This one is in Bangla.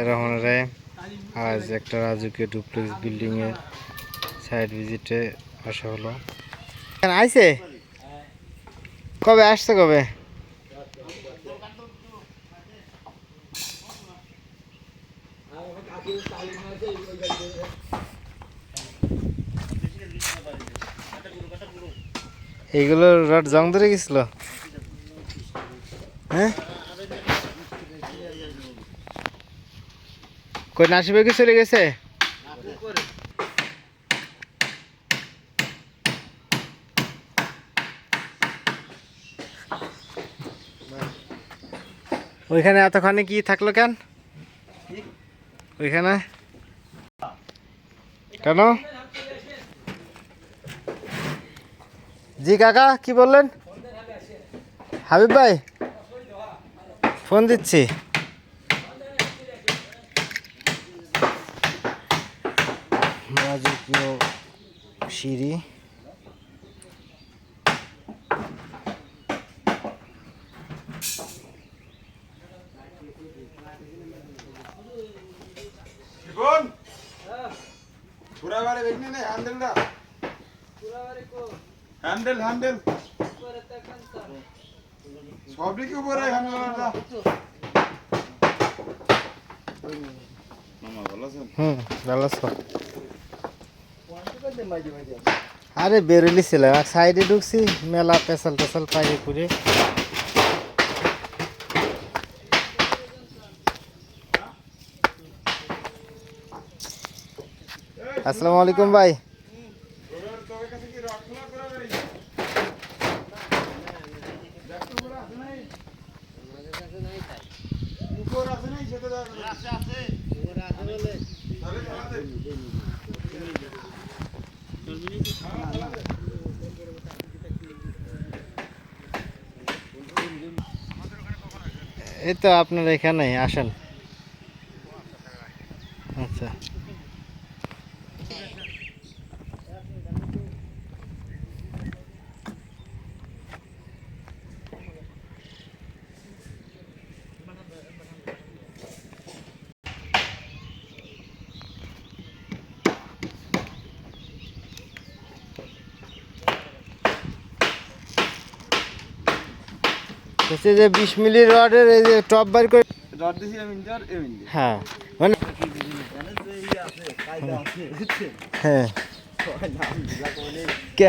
রহমানের আজ একটা রাজকীয় ডুপ্লেক্স বিল্ডিং এ সাইট ভিজিটে আসা হলো। আইছে কবে আসছে কবে? এইগুলো রড জং ধরে গেছিল। হ্যাঁ কই নাসিবে কি চলে গেছে? ওইখানে এতখানি কি থাকলো কেন ওইখানে কেন? জি কাকা কি বললেন? হাবিব ভাই ফোন দিচ্ছি। রাজকীয় সিঁড়ি হ্যান্ডেল হ্যান্ডেল সবই কি উপরে হ্যান্ডেলটা মামা ভালো আছেন? ভালো আছো? আরে বেরোলি ছিল আর সাইডে ঢুকছি মেলা পেছাল টেছাল পাইরে করে। আসসালামু আলাইকুম ভাই। এই তো আপনার এখানে আসেন। আচ্ছা যে 20 মিলি রডের এই যে টপ বার করে রড দিছি আমি ইন্টার এমনি হ্যাঁ মানে হ্যাঁ কে